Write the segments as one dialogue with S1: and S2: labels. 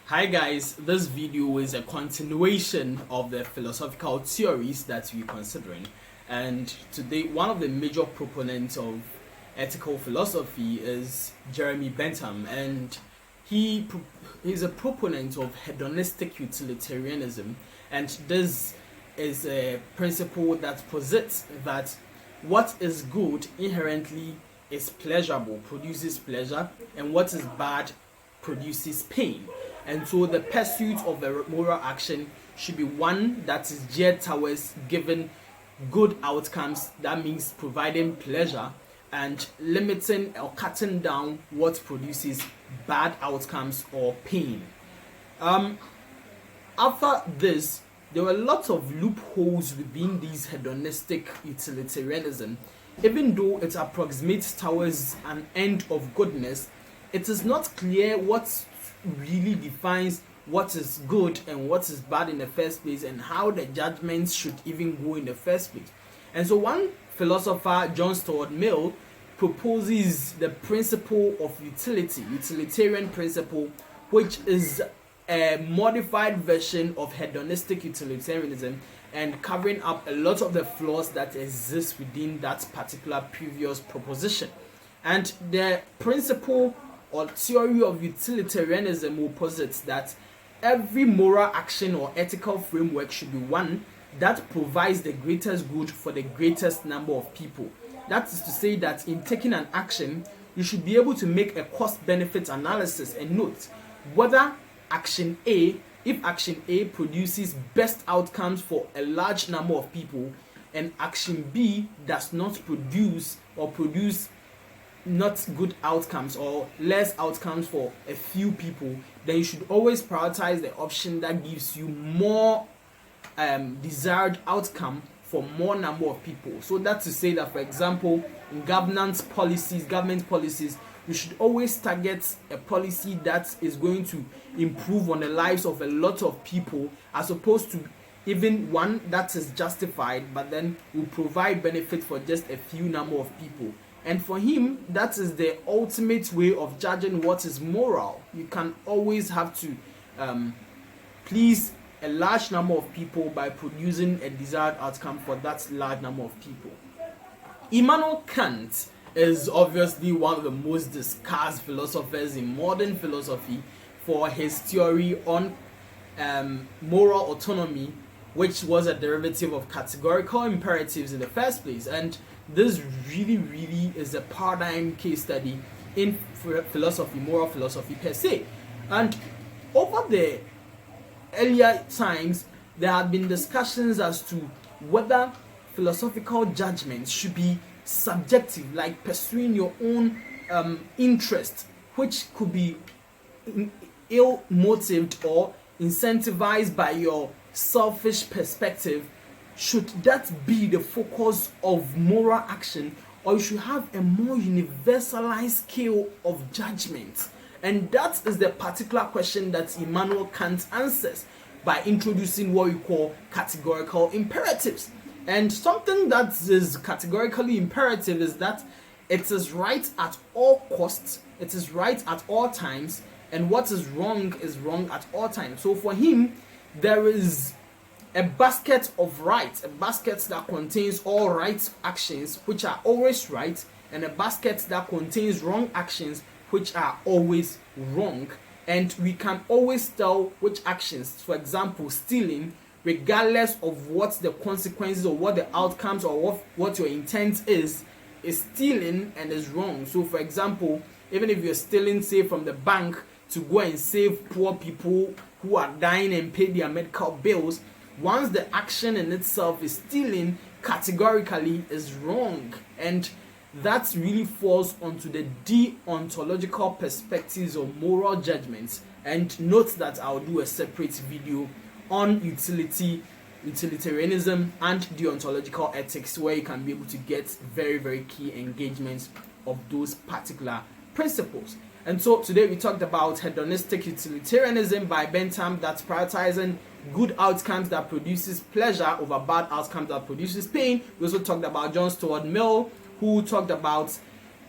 S1: Hi guys, this video is a continuation of the philosophical theories that we're considering, and today one of the major proponents of ethical philosophy is Jeremy Bentham, and he's a proponent of hedonistic utilitarianism, and this is a principle that posits that what is good inherently is pleasurable, produces pleasure, and what is bad produces pain. And so the pursuit of a moral action should be one that is geared towards giving good outcomes, that means providing pleasure, and limiting or cutting down what produces bad outcomes or pain. After this, there were lots of loopholes within these hedonistic utilitarianism. Even though it approximates towards an end of goodness, it is not clear what really defines what is good and what is bad in the first place, and how the judgments should even go in the first place. And so one philosopher, John Stuart Mill, proposes the principle of utilitarian principle, which is a modified version of hedonistic utilitarianism and covering up a lot of the flaws that exist within that particular previous proposition. And the principle or theory of utilitarianism will posit that every moral action or ethical framework should be one that provides the greatest good for the greatest number of people. That is to say that in taking an action, you should be able to make a cost-benefit analysis and note whether if action A produces best outcomes for a large number of people, and action B does not produce not good outcomes or less outcomes for a few people, then you should always prioritize the option that gives you more desired outcome for more number of people. So that's to say that, for example, in government policies, you should always target a policy that is going to improve on the lives of a lot of people, as opposed to even one that is justified but then will provide benefit for just a few number of people. And for him, that is the ultimate way of judging what is moral. You can always have to please a large number of people by producing a desired outcome for that large number of people. Immanuel Kant is obviously one of the most discussed philosophers in modern philosophy for his theory on moral autonomy, which was a derivative of categorical imperatives in the first place. And this really is a paradigm case study in philosophy, moral philosophy per se. And over the earlier times, there have been discussions as to whether philosophical judgments should be subjective, like pursuing your own interest, which could be ill-motivated or incentivized by your selfish perspective. Should that be the focus of moral action, or you should have a more universalized scale of judgment? And that is the particular question that Immanuel Kant answers by introducing what we call categorical imperatives. And something that is categorically imperative is that it is right at all costs, it is right at all times, and what is wrong at all times. So for him, there is a basket of rights, a basket that contains all right actions which are always right, and a basket that contains wrong actions which are always wrong. And we can always tell which actions, for example, stealing, regardless of what the consequences or what the outcomes or what your intent is stealing and is wrong. So for example, even if you're stealing, say, from the bank to go and save poor people who are dying and pay their medical bills, once the action in itself is stealing, categorically is wrong. And that really falls onto the deontological perspectives of moral judgments. And note that I'll do a separate video on utilitarianism and deontological ethics, where you can be able to get very key engagements of those particular principles. And so today we talked about hedonistic utilitarianism by Bentham, that's prioritizing good outcomes that produces pleasure over bad outcomes that produces pain. We also talked about John Stuart Mill, who talked about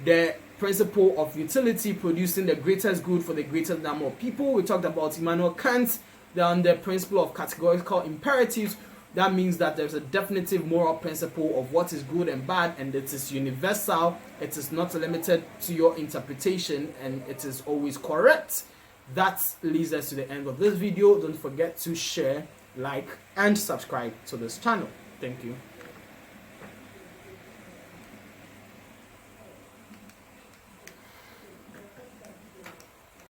S1: the principle of utility, producing the greatest good for the greatest number of people. We talked about Immanuel Kant, then the principle of categorical imperatives. That means that there's a definitive moral principle of what is good and bad, and it is universal. It is not limited to your interpretation, and it is always correct. That leads us to the end of this video. Don't forget to share, like, and subscribe to this channel. Thank you.